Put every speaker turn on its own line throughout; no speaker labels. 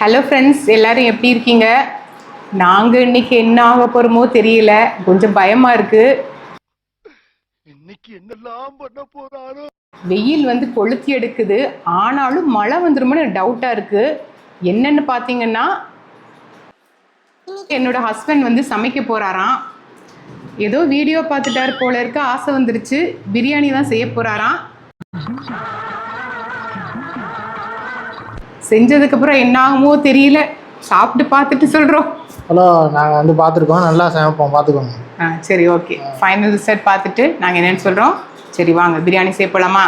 Hello friends, எல்லாரும் எப்படி இருக்கீங்க? நாங்கள் இன்னைக்கு என்ன ஆக போகிறோமோ தெரியல, கொஞ்சம் பயமாக இருக்குது.
இன்னைக்கு என்னெல்லாம் பண்ண போறாரோ.
வெயில் வந்து கொளுத்தி எடுக்குது, ஆனாலும் மழை வந்துருமோன்னு டவுட்டாக இருக்குது. என்னன்னு பார்த்தீங்கன்னா, என்னோட ஹஸ்பண்ட் வந்து சமைக்க போகிறாராம். ஏதோ வீடியோ பார்த்துட்டாரு போல இருக்க, ஆசை வந்துருச்சு. பிரியாணி தான் செய்ய போகிறாராம். செஞ்சதுக்கப்புறம் என்ன ஆகுமோ தெரியல, சாப்பிட்டு பார்த்துட்டு சொல்கிறோம்.
ஹலோ, நாங்கள் வந்து பார்த்துருக்கோம், நல்லா சமைப்போம், பார்த்துக்கோங்க.
சரி, ஓகே. ஃபைனல் ரிசல்ட் பார்த்துட்டு நாங்கள் என்னென்னு சொல்கிறோம். சரி வாங்க, பிரியாணி செய்ய போகலாமா?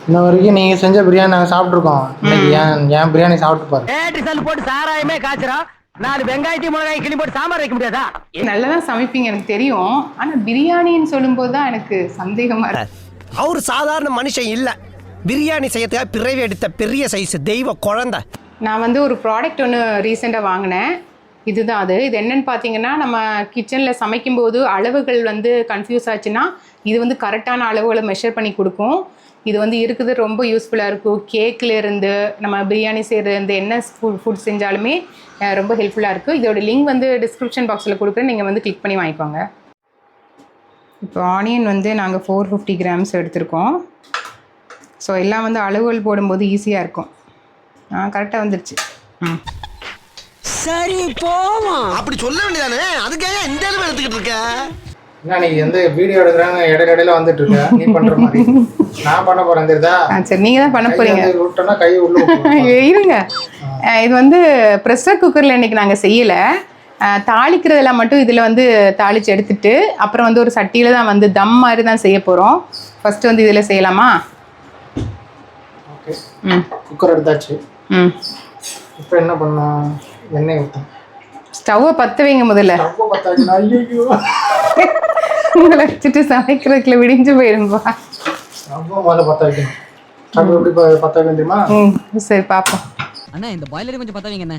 இன்ன வரைக்கும் நீங்கள் செஞ்ச பிரியாணி நாங்கள் சாப்பிட்ருக்கோம். இன்னைக்கு ஏன் பிரியாணி சாப்பிட்டு பாரு.
போட்டு சாராயமே காய்ச்சறோம். 4 வெங்காயத்தையும் மிளகாய் கிளி போட்டு சாம்பார் வைக்க முடியாதா?
நல்லா தான் சமைப்பீங்க எனக்கு தெரியும். ஆனால் பிரியாணின்னு சொல்லும்போது தான் எனக்கு சந்தேகமாக இருக்கு.
அவர் சாதாரண மனுஷன் இல்லை, பிரியாணி செய்யறதுக்காக பிறவி எடுத்த பெரிய சைஸ் தெய்வ குழந்தை.
நான் வந்து ஒரு ப்ராடக்ட் ஒன்று ரீசெண்டாக வாங்கினேன். இதுதான் அது. இது என்னென்னு பார்த்தீங்கன்னா, நம்ம கிச்சனில் சமைக்கும்போது அளவுகள் வந்து கன்ஃபியூஸ் ஆச்சுன்னா இது வந்து கரெக்டான அளவுகளை மெஷர் பண்ணி கொடுக்கும். இது வந்து இருக்குது, ரொம்ப யூஸ்ஃபுல்லாக இருக்கும். கேக்லேருந்து நம்ம பிரியாணி செய்கிறது, என்ன ஃபுட் செஞ்சாலுமே ரொம்ப ஹெல்ப்ஃபுல்லாக இருக்குது. இதோட லிங்க் வந்து டிஸ்கிரிப்ஷன் பாக்ஸில் கொடுக்குறேன், நீங்கள் வந்து கிளிக் பண்ணி வாங்கிக்கோங்க. இப்போ ஆனியன் வந்து நாங்கள் 450 கிராம்ஸ் எடுத்திருக்கோம். ஸோ எல்லாம் வந்து அளவுகள் போடும்போது ஈஸியாக இருக்கும். கரெக்டாக வந்துடுச்சு.
சரி போவோம். அப்படி சொல்ல வேண்டியதானே, அதுக்காக இந்த அளவு எடுத்துக்கிட்டு இருக்க.
என்ன நீ எந்த வீடியோ எடுக்கிறாங்க, இடையில வந்துட்டு இருக்க, நீ பண்ற மாதிரி நான் பண்ண போறேன் தெரியுதா?
சரி, நீங்கள் தான் பண்ண போறீங்க.
விட்டோன்னா கை உள்ள
இருங்க. இது வந்து ப்ரெஷர் குக்கரில் இன்னைக்கு நாங்கள் செய்யலை. தாளிக்கிறதெல்லாம் மட்டும் இதில் வந்து தாளித்து எடுத்துட்டு அப்புறம் வந்து ஒரு சட்டியில் தான் வந்து தம் மாதிரி தான் செய்ய போகிறோம். ஃபஸ்ட்டு வந்து இதில் செய்யலாமா?
ஓகே. குக்கர் எடுத்தாச்சு. இப்போ என்ன பண்ணோம்? எண்ணெய் ஊற்றணும்.
ஸ்டவ்வை பற்ற வைங்க முதல்ல. உங்களை வச்சுட்டு சமைக்கிறதுக்குள்ள விடிஞ்சு போயிடும்பா.
முதல்ல பற்ற வைக்கணும். ஸ்டவ் எப்படி பற்ற வைக்கணும் தெரியுமா?
சரி பார்ப்போம்.
அண்ணா இந்த பாய்லர் கொஞ்சம் பற்ற வைங்க அண்ணா.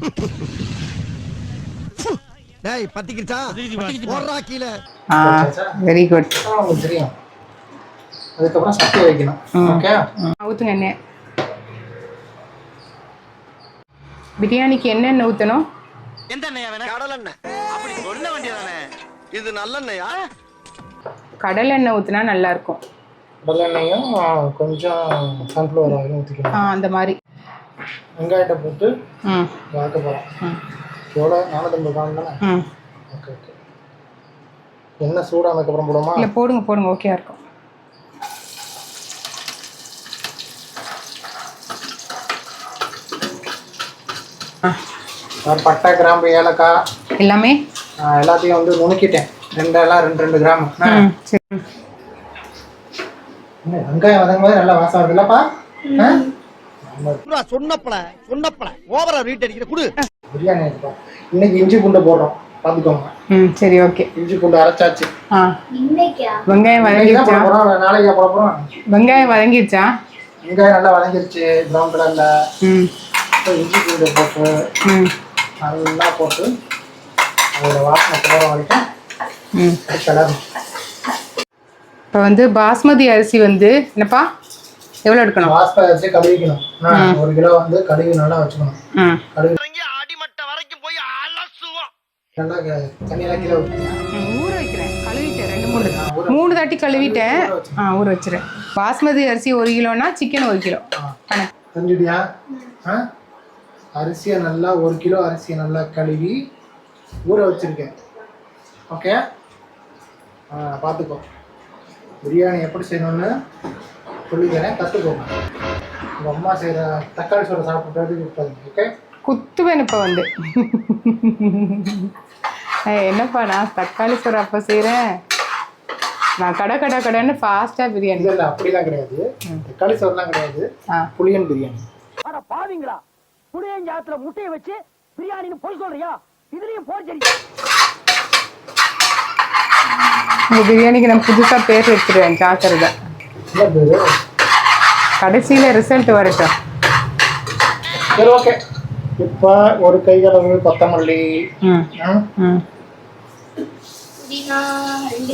டேய் பத்திக்கிச்சா? போறா கீழ.
Very good.
உங்களுக்கு தெரியும். அதுக்கப்புறம் சட்டி வைக்கணும். ஓகே,
ஊற்றுங்க எண்ணெய். பிரியாணிக்கு என்னென்ன ஊற்றணும்?
எந்த எண்ணெயா வேணும்? கடலெண்ணெய். அப்படி சொல்ல வேண்டியதானே. இது நல்லெண்ணெயா? கடலெண்ணெய்
ஊற்றினா நல்லா இருக்கும்.
கடலெண்ணெயும் கொஞ்சம் சன்ஃப்ளவர் ஆயிலும் ஊற்றிக்கலாம்.
அந்த மாதிரி.
வெங்காயத்தை போட்டு வதக்க போகிறோம். எவ்வளோ? 450 கிராம் தானே? Okay okay. எண்ணெய் சூடானதுக்கப்புறம் போடுமா?
இல்லை போடுங்க போடுங்க, ஓகே இருக்கும்.
பட்டை, கிராம்பு, ஏலக்காய்
எல்லாமே
எல்லாத்தையும் வந்து நுணுக்கிட்டேன். 2 கிராம்.
சரி.
வெங்காயம் வதங்கும் போது நல்லா வாசம் வருது இல்லப்பா?
சொன்னப்பல ஓவரா ரீட் அடிக்கிற குடு.
பிரியாணி எடுப்பா. இன்னைக்கு இஞ்சி பூண்டை போடுறோம், பார்த்துக்கோங்க.
சரி, ஓகே.
இஞ்சி பூண்டு அரைச்சாச்சு.
வெங்காயம் வதங்கிடுச்சா?
நாளைக்கு போட போகிறோம்.
வெங்காயம் வதங்கிடுச்சா?
வெங்காயம் நல்லா வதங்கிருச்சு, ப்ரௌன் கலர்ல. இஞ்சி பூண்டை போட்டு நல்லா போட்டு அதோட வாசனை போகிற வரைக்கும் கிளறணும்.
இப்போ வந்து பாஸ்மதி அரிசி வந்து என்னப்பா எவ்வளோ எடுக்கணும்?
பாஸ்மதி அரிசி கழுவிக்கணும். 1 கிலோ வந்து கழுவி நல்லா வச்சுக்கணும். கழுவி
அடிமட்ட வரைக்கும் போய் அலசுவோம்.
நல்லா தண்ணியெல்லாம் கீழே
ஊற வைக்கிறேன். கழுவிட்டேன், 3 தாட்டி கழுவிட்டேன். ஊற வச்சுறேன். பாஸ்மதி அரிசி 1 கிலோனா சிக்கன் 1 கிலோ
செஞ்சுட்டியா? அரிசியை நல்லா 1 கிலோ அரிசியை நல்லா கழுவி ஊற வச்சுருக்கேன். ஓகே, பார்த்துக்கோ. பிரியாணி எப்படி செய்யணும்னு சொல்லிக்கிறேன், கற்றுக்கோங்க. உங்கள் அம்மா செய்கிற தக்காளி சோறு சாப்பிட்றது இருக்காது. ஓகே, குத்துவேன். இப்போ வந்து
என்னப்பா நான் தக்காளி சோறு அப்போ செய்கிறேன். நான் கடைன்னு ஃபாஸ்ட்டாக பிரியாணி.
இல்லை அப்படிலாம் கிடையாது, தக்காளி சோறுலாம் கிடையாது, புளியன் பிரியாணி.
பாவீங்களா, புளியஞ்சாத்துல முட்டையை வச்சு பிரியாணின்னு போய் சொல்றியா? இதுலயும் போர்ஜரி.
இந்த பிரியாணிக்கு நான் புதுசாக பேர் வச்சுருவேன், ஜாக்கிரதை. கடைசியில் ரிசல்ட் வரட்டும்.
சரி, ஓகே. இப்போ 1 கையளவு கொத்தமல்லி,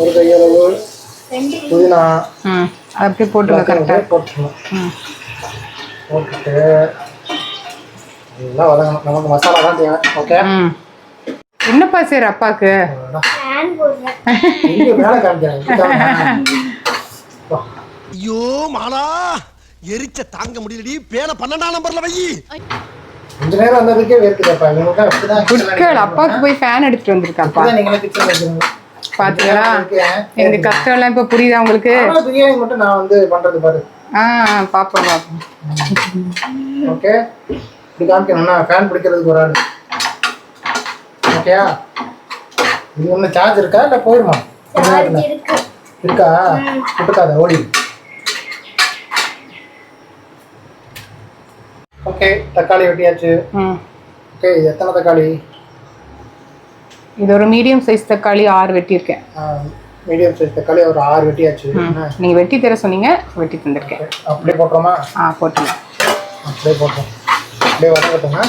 1 கையளவு புதினா
அப்படியே போட்டுருங்க. கரெக்டாக
போட்டுருணும். போட்டுட்டு எல்லாம் வதங்கணும், நமக்கு மசாலா தான் தேவை. ஓகே,
என்னப்பா சரி அப்பாவுக்கு
இங்கே வேலை காமிக்கிறேன்.
ஐயோ மாலா, எரிச்ச தாங்க முடியலடி. பேன 12ஆம் நம்பர்ல வை.
கொஞ்ச நேரம் வந்ததுக்கே வேர்க்குதப்பா. இவங்களுக்கு அப்படிதான்
குட்கள் அப்பாவுக்கு போய் ஃபேன் எடுத்துட்டு வந்திருக்காப்பா.
நீங்களே கிச்சன் வச்சுருங்க.
பாத்தீங்களா எங்க கஷ்டம் எல்லாம் இப்ப புரியுதா உங்களுக்கு?
பிரியாணி மட்டும் நான் வந்து பண்றது பாரு.
பாப்போம்.
ஓகே, இப்படி காமிக்கணும்னா ஃபேன் பிடிக்கிறதுக்கு ஒரு ஆள். ஓகேயா? இது ஒண்ணு சார்ஜ் இருக்கா இல்ல போயிருமா? இருக்கா? விட்டுக்காத, ஓடி. ஓகே, தக்காளி வெட்டியாச்சு. ஓகே, இது எத்தனை தக்காளி?
இது ஒரு மீடியம் சைஸ் தக்காளி 6 வெட்டியிருக்கேன்.
மீடியம் சைஸ் தக்காளி ஒரு 6 வெட்டியாச்சு.
நீங்க வெட்டி தர சொன்னீங்க, வெட்டி தந்திருக்கேன்.
அப்படியே போட்டுறோமா?
போட்டுருங்க.
அப்படியே போட்டுறோம். அப்படியே வதங்கட்டுமா?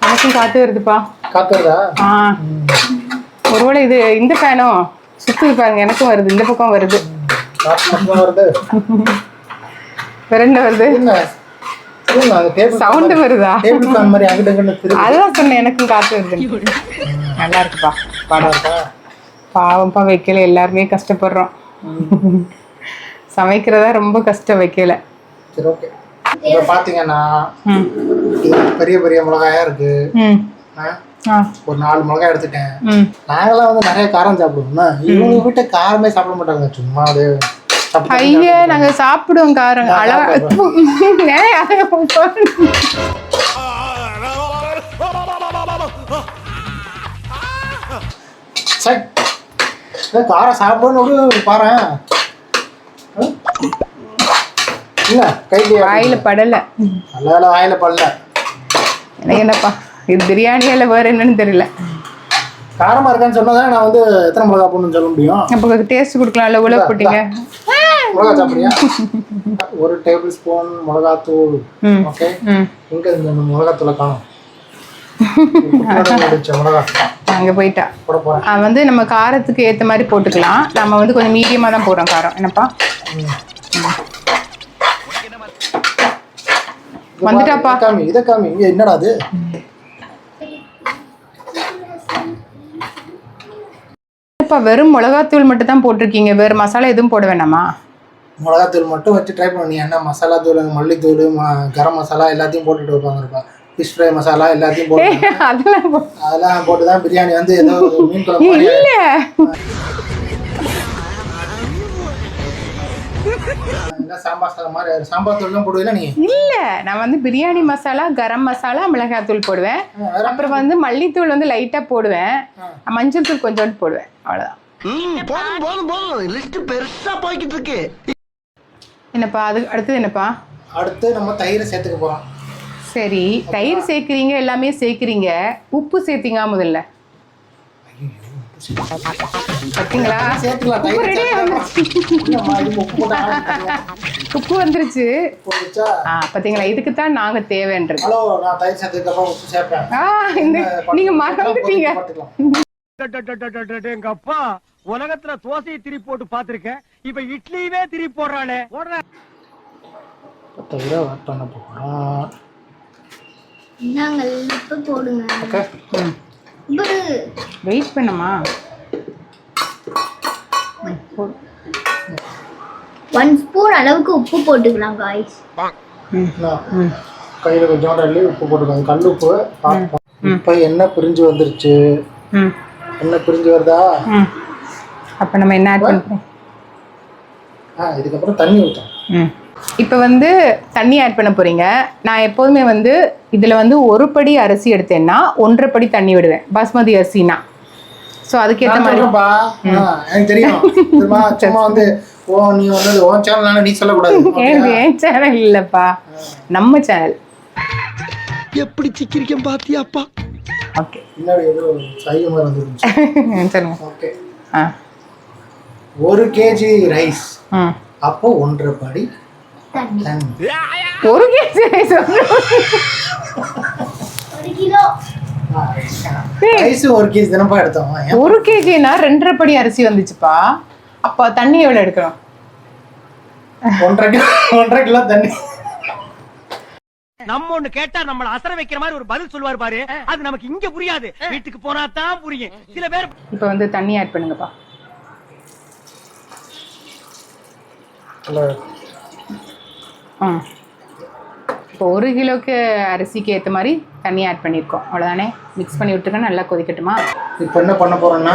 எனக்கும் காத்து வருதுப்பா.
காத்து வருதா?
ஒருவேளை இது இந்த ஃபேனோ சுத்துது பாருங்க, எனக்கும் வருது, இந்த பக்கம் வருது.
காத்து மட்டும் வருது.
வேற என்ன வருது? சவுண்ட் வருதா? அதான் சொன்னேன், எனக்கும் காத்து வருது. நல்லா இருக்குப்பா. பாடம் இருக்கா? பாவம்ப்பா, வைக்கல. எல்லாருமே கஷ்டப்படுறோம். சமைக்கிறதா ரொம்ப கஷ்டம், வைக்கல.
சரி, ஓகே. இப்போ பார்த்தீங்கன்னா பெரிய பெரிய மிளகாயா இருக்கு. ஒரு 4 மிளகாய் எடுத்துட்டேன். நாங்களாம் வந்து நிறைய காரம் சாப்பிடுவோம். இவங்க வீட்டை காரமே சாப்பிட மாட்டாங்க, சும்மா அப்படியே.
ஐயா, நாங்க சாப்பிடுவோம் காரம்.
காரம் சாப்பிடணும்னு பாரு. இல்ல கையில
வாயில படல.
நல்ல வாயில படல.
எனக்கு என்னப்பா இது பிரியாணியில வேற என்னன்னு தெரியல.
காரமா இருக்கான்னு சொன்னதான் நான் வந்து எத்தனை மிளகா போடணும்னு சொல்ல முடியும்.
அப்ப டேஸ்ட் கொடுக்கலாம்ல, உள்ள போட்டீங்க.
மிளகா சாப்பிடுறியா? 1 டேபிள் ஸ்பூன் மிளகாத்தூள். ஓகே, இங்க இந்த மிளகாத்தூளை காணும். மிளகா
அங்க போயிட்டா
போட போறேன்.
வந்து நம்ம காரத்துக்கு ஏத்த மாதிரி போட்டுக்கலாம். நம்ம வந்து கொஞ்சம் மீடியமா தான் போடுறோம் காரம். என்னப்பா வந்துட்டாப்பா?
காமி, இதை காமி. இங்க என்னடா அது?
வெறும் மிளகாத்தூள் மட்டும் தான் போட்டிருக்கீங்க, வேற மசாலா எதுவும் போட வேணாமா?
மிளகாத்தூள் மட்டும் வச்சு ட்ரை பண்ணி. என்ன மசாலா தூள், மல்லித்தூள், கரம் மசாலா எல்லாத்தையும் போட்டுட்டு வைப்பாங்கப்பா. ஃபிஷ் ஃப்ரை மசாலா எல்லாத்தையும் போட்டு அதெல்லாம் போட்டுதான் பிரியாணி வந்து ஏதோ மீன் குழம்பு இல்ல. சாம்பார் சாதம் மாதிரி சாம்பார் தூள் போடுவீங்களா நீ?
இல்ல, நான் வந்து பிரியாணி மசாலா, கரம் மசாலா, மிளகாத்தூள் போடுவேன். அப்புறம் வந்து மல்லித்தூள் வந்து லைட்டா போடுவேன், மஞ்சள் தூள் கொஞ்சோண்டு போடுவேன், அவ்வளவுதான். என்னப்பா அது அடுத்தது? என்னப்பா
அடுத்து நம்ம தயிர் சேர்த்துக்க போறோம்.
சரி, தயிர் சேர்க்கிறீங்க, எல்லாமே சேர்க்கிறீங்க, உப்பு சேர்த்தீங்க முதல்ல. பாத்தீங்களா? உப்பு வந்துருச்சு. பாத்தீங்களா? இதுக்கு தான் நாங்க தேவைன்றது. நீங்க மறந்துட்டீங்க.
எங்க அப்பா உலகத்துல தோசையை திருப்பி போட்டு பாத்திருக்கேன், இப்ப இட்லியவே திருப்பி போடுறானே.
வெயிட் பண்ணுமா?
1 ஸ்பூன் அளவுக்கு உப்பு போட்டுக்கலாம் காய்ஸ்.
கையில கொஞ்சம் அள்ளி உப்பு போட்டுக்கலாம், கல் உப்பு. இப்ப எண்ணெய் பிரிஞ்சு வந்துருச்சு. எண்ணெய் பிரிஞ்சு வருதா?
அப்ப நம்ம என்ன ஆட் பண்றோம்?
இதுக்கப்புறம் தண்ணி ஊற்றணும்.
இப்போ வந்து தண்ணி ஆட் பண்ண போறீங்க. நான் எப்போதுமே வந்து இதில் வந்து 1 படி அரிசி எடுத்தேன்னா 1.5 படி தண்ணி விடுவேன், பாஸ்மதி அரிசினா. ஸோ அதுக்கேற்ற மாதிரி
எனக்கு தெரியும். சும்மா வந்து நீ வந்து உன் சேனல் நீ சொல்லக்கூடாது.
என் சேனல் இல்லைப்பா, நம்ம சேனல்.
எப்படி சிக்கிரிக்கம் பாத்தியாப்பா?
ஓகே,
முன்னாடி ஏதோ சைவமாக வந்துருந்துச்சு.
சொல்லுங்க.
ஓகே, 1 கேஜி ரைஸ், அப்போ 1.5 படி தண்ணி.
1 KG rice,
1 kilo
rice 1 KG தானப்பா எடுத்தோம்.
1 கேஜினா 2.5 படி அரிசி வந்துச்சுப்பா. அப்போ தண்ணி எவ்வளோ எடுக்கணும்?
1.5 கிலோ தண்ணி.
நம்ம ஒண்ணு கேட்டா நம்மள அசர வைக்கிற மாதிரி ஒரு பதில் சொல்லுவார் பாரு, அது நமக்கு இங்க புரியாது, வீட்டுக்கு போனா தான் புரியும். சில பேர்
இப்போ வந்து தண்ணி ஆட் பண்ணுங்கப்பா. இப்போ 1 கிலோக்கு அரிசிக்கு ஏற்ற மாதிரி தண்ணி ஆட் பண்ணியிருக்கோம். அவ்வளோதானே, மிக்ஸ் பண்ணி விட்டுருங்க. நல்லா கொதிக்கட்டுமா?
இப்போ என்ன பண்ண போகிறோம்னா,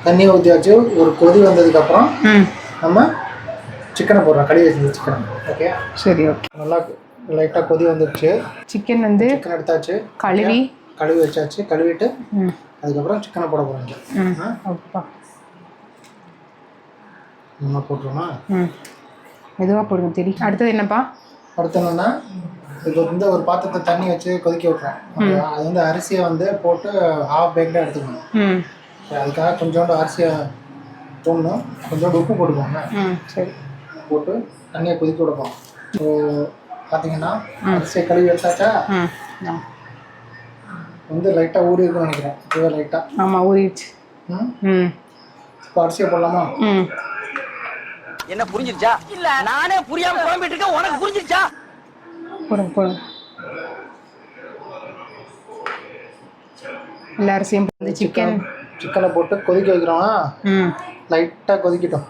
தண்ணி ஊற்றியாச்சு. ஒரு கொதி வந்ததுக்கப்புறம் நம்ம சிக்கனை போடுறோம். கழுவி வச்சு சிக்கன். ஓகே, சரி. ஓகே, நல்லா லைட்டாக கொதி வந்துடுச்சு. சிக்கன் எடுத்தாச்சு, கழுவி வச்சாச்சு. கழுவிட்டு அதுக்கப்புறம் சிக்கனை போட போகிறோம். ஓகேப்பா, நம்ம போட்டுருவோமா? மெதுவாக போடுங்க தெரியும். அடுத்தது என்னப்பா? அடுத்து என்னென்னா, இப்போ வந்து ஒரு பாத்திரத்தை தண்ணி வச்சு கொதிக்க விட்றோம். அது வந்து அரிசியை வந்து போட்டு ஹாஃப் பேக்டாக எடுத்துக்கணும். அதுக்காக கொஞ்சோண்டு அரிசியை போடணும், கொஞ்சோண்டு உப்பு போட்டுக்கோங்க. சரி, போட்டு தண்ணியை கொதிக்க விடுவோம். ஸோ பார்த்தீங்கன்னா அரிசியை கழுவி எடுத்தாச்சா, வந்து லைட்டாக ஊறி இருக்குன்னு நினைக்கிறேன். இப்போ லைட்டாக ஆமாம் ஊறிடுச்சு. இப்போ அரிசியை போடலாமா?
என்ன புரிஞ்சிருச்சா? இல்ல நானே புரியாம குழம்பிட்டு இருக்கேன், உனக்கு புரிஞ்சிருச்சா?
போடுங்க. எல்லா அரிசியும்
சிக்கனை போட்டு கொதிக்க வைக்கிறோம். லைட்டாக கொதிக்கட்டும்.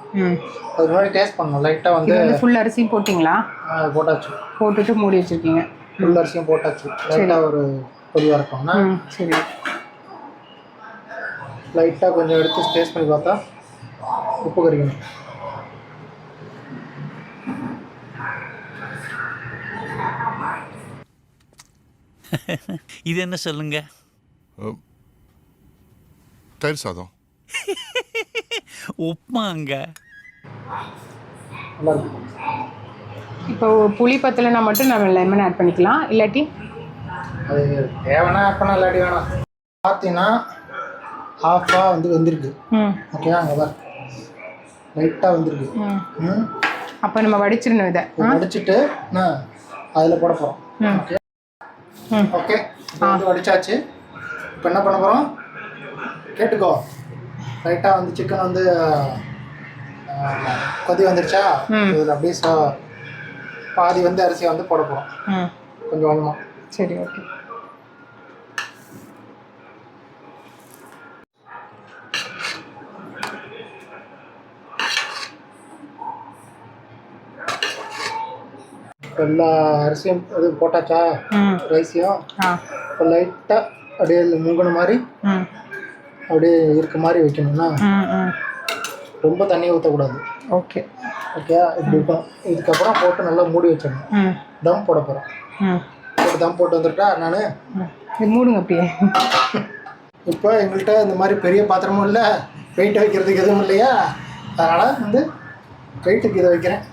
அதுக்கு முன்னாடி டேஸ்ட் பண்ணணும். லைட்டாக வந்து
ஃபுல் அரிசியும் போட்டிங்களா?
போட்டாச்சு.
போட்டுட்டு மூடி வச்சுருக்கீங்க.
ஃபுல் அரிசியும் போட்டாச்சு. லைட்டாக ஒரு கொதி வரட்டோம்னா சரி. லைட்டாக கொஞ்சம் எடுத்து டேஸ்ட் பண்ணி பார்த்தா உப்பு கறிக்கணும்.
இது என்ன சொல்லுங்க?
தயிர் சாதம்.
உப்மாங்க.
இப்போ புளி பத்தலைன்னா மட்டும் நம்ம லெமன் ஆட் பண்ணிக்கலாம், இல்லாட்டி
அது தேவைன்னா ஆட் பண்ணலாம், இல்லாட்டி வேணாம். பார்த்தீங்கன்னா ஹாஃபாக வந்து வெந்திருக்கு. ஓகே, அங்கே தான் லைட்டாக வெந்திருக்கு.
அப்போ நம்ம வடிச்சிடணும். இதை
வடிச்சிட்டு நான் அதில் போட போகிறோம். ஓகே ஓகே, இப்போ வந்து வடிச்சாச்சு. இப்போ என்ன பண்ண போகிறோம் கேட்டுக்கோ. லைட்டாக வந்து சிக்கன் வந்து கொதி வந்துருச்சா, இதில் அப்படியே பாதி வந்து அரிசியை வந்து போட போகிறோம் கொஞ்சம் கொஞ்சமாக.
சரி, ஓகே.
எல்லா அரிசியும் இது போட்டாச்சா, ரைஸையும் இப்போ லைட்டாக அப்படியே முங்கின மாதிரி அப்படியே இருக்க மாதிரி வைக்கணும்னா, ரொம்ப தண்ணி ஊற்றக்கூடாது.
ஓகே
ஓகே, இப்படி இருக்கும். இதுக்கப்புறம் போட்டு நல்லா மூடி வச்சிடணும். தம் போட போகிறோம். போட்டு தம் போட்டு வந்துட்டா நான்
மூடுங்க அப்படியே.
இப்போ எங்கள்கிட்ட இந்த மாதிரி பெரிய பாத்திரமும் இல்லை, வெயிட் வைக்கிறதுக்கு எதுவும் இல்லையா, அதனால் வந்து வெயிட்டுக்கு இதை வைக்கிறேன்.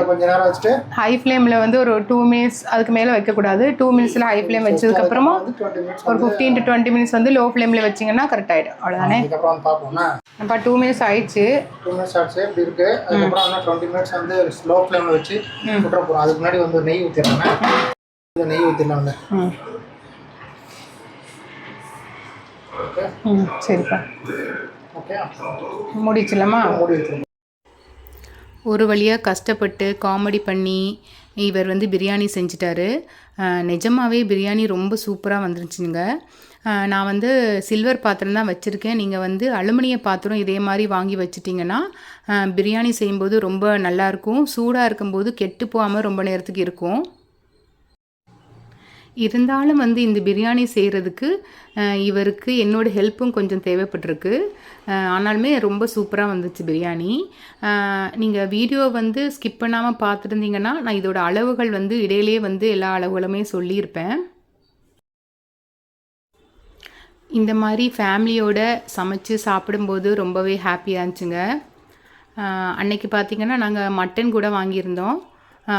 கொஞ்ச நேரம் வச்சுட்டு
ஹை ஃப்ளேமில் வந்து ஒரு 2 மினிட்ஸ், அதுக்கு மேலே வைக்கக்கூடாது. 2 மினிட்ஸில் ஹை ஃப்ளேம் வச்சதுக்கப்புறமா ஒரு 15 to 20 மினிட்ஸ் வந்து லோ ஃப்ளேமில் வச்சிங்கன்னா கரெக்ட் ஆகிடும். அவ்வளோதானே.
அதுக்கப்புறம் பார்ப்போம்னா
அப்போ 2 மினிட்ஸ் ஆயிடுச்சு.
2 மினிட்ஸ் ஆச்சு இப்படி இருக்குது. அதுக்கப்புறம் இன்னும் 20 மினிட்ஸ் வந்து ஸ்லோ ஃப்ளேமில் வச்சு விட்டுற போகிறோம். அதுக்கு முன்னாடி வந்து நெய் ஊற்றிடலாங்க. இந்த நெய் ஊற்றிடலாங்க.
சரிப்பா,
ஓகே,
முடிச்சிடலாமா?
மூடி வச்சிருக்கோம்.
ஒரு வழியாக கஷ்டப்பட்டு காமெடி பண்ணி இவர் வந்து பிரியாணி செஞ்சிட்டாரு. நிஜமாகவே பிரியாணி ரொம்ப சூப்பராக வந்துருச்சுங்க. நான் வந்து சில்வர் பாத்திரம் தான் வச்சுருக்கேன். நீங்கள் வந்து அலுமினிய பாத்திரம் இதே மாதிரி வாங்கி வச்சிட்டிங்கன்னா பிரியாணி செய்யும்போது ரொம்ப நல்லாயிருக்கும். சூடாக இருக்கும்போது கெட்டு போகாமல் ரொம்ப நேரத்துக்கு இருக்கும். இருந்தாலும் வந்து இந்த பிரியாணி செய்கிறதுக்கு இவருக்கு என்னோடய ஹெல்ப்பும் கொஞ்சம் தேவைப்பட்டிருக்கு. ஆனாலுமே ரொம்ப சூப்பராக வந்துச்சு பிரியாணி. நீங்கள் வீடியோ வந்து ஸ்கிப் பண்ணாமல் பார்த்துருந்தீங்கன்னா நான் இதோட அளவுகள் வந்து இடையிலே வந்து எல்லா அளவுகளுமே சொல்லியிருப்பேன். இந்த மாதிரி ஃபேமிலியோட சமைச்சு சாப்பிடும்போது ரொம்பவே ஹாப்பியாக இருந்துச்சுங்க. அன்னைக்கு பார்த்திங்கன்னா நாங்கள் மட்டன் கூட வாங்கியிருந்தோம்.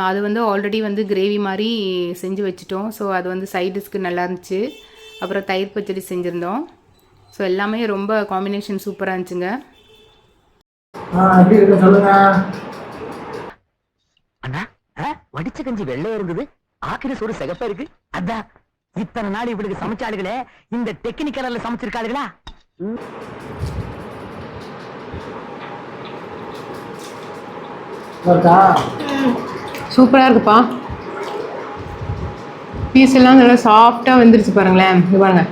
அது வந்து ஆல்ரெடி வந்து கிரேவி மாதிரி செஞ்சு வச்சுட்டோம். ஸோ அது வந்து சைடிஷ்க்கு நல்லா இருந்துச்சு. அப்புறம் தயிர் பச்சடி செஞ்சுருந்தோம். ஸோ எல்லாமே ரொம்ப காம்பினேஷன் சூப்பராக இருந்துச்சுங்க.
எப்படி இருக்கு சொல்லுங்க
அண்ணா. வடிச்ச கஞ்சி வெள்ளையா இருந்தது, ஆக்கிர சோறு சிகப்பா இருக்கு. அதான் இத்தனை நாள் இவளுக்கு சமைச்சாளுகளே இந்த டெக்னிக்கல்ல சமைச்சிருக்காளுகளா?
சூப்பராக இருக்குப்பா. பீஸ் எல்லாம் நல்லா சாஃப்டாக வெந்துருச்சு பாருங்களேன். இது பாருங்க,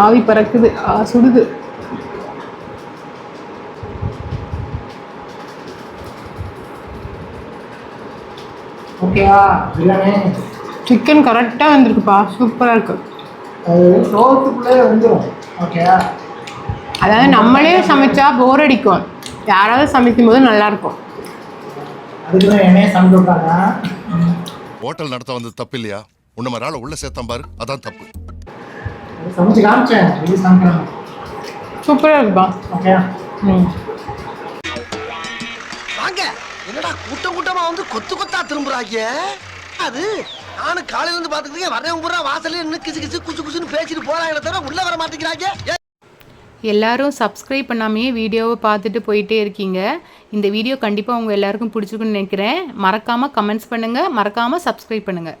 ஆவி பறக்குது, சுடுது.
ஓகேவா பிரியாணி?
சிக்கன் கரெக்டாக வந்திருக்குப்பா, சூப்பராக இருக்கு.
அது சோத்துக்குள்ளே வந்துடும். ஓகே,
அதாவது நம்மளே சமைச்சா போர் அடிக்கும், யாராவது சமைக்கும் போது நல்லாயிருக்கும்.
அதுக்கு தான் என்னையே சமைச்சு விட்டாங்க.
ஹோட்டல் நடத்த வந்தது தப்பு இல்லையா? உன்ன மாதிரி ஆளை உள்ள சேர்த்தான் பாரு, அதான் தப்பு.
சமைச்சு காமிச்சேன், வெளியே சமைக்கிறேன்.
சூப்பராக இருக்குப்பா.
ஓகே,
வாங்க. என்னடா கூட்டம் கூட்டமா வந்து கொத்து கொத்தா திரும்புறாங்க? அது நானும் காலையில இருந்து பாத்துக்கிட்டே வரேன் பூரா வாசல்ல நின்னு கிசு கிசு குசு குசுன்னு பேசிட்டு போறாங்க, தவிர உள்ள வர மாட்டேங்கிறாங்க.
எல்லாரும் சப்ஸ்கிரைப் பண்ணாமையே வீடியோவை பார்த்துட்டு போயிட்டே இருக்கீங்க. இந்த வீடியோ கண்டிப்பாக உங்கள் எல்லாருக்கும் பிடிச்சிருக்குன்னு நினைக்கிறேன். மறக்காமல் கமெண்ட்ஸ் பண்ணுங்கள், மறக்காமல் சப்ஸ்கிரைப் பண்ணுங்கள்.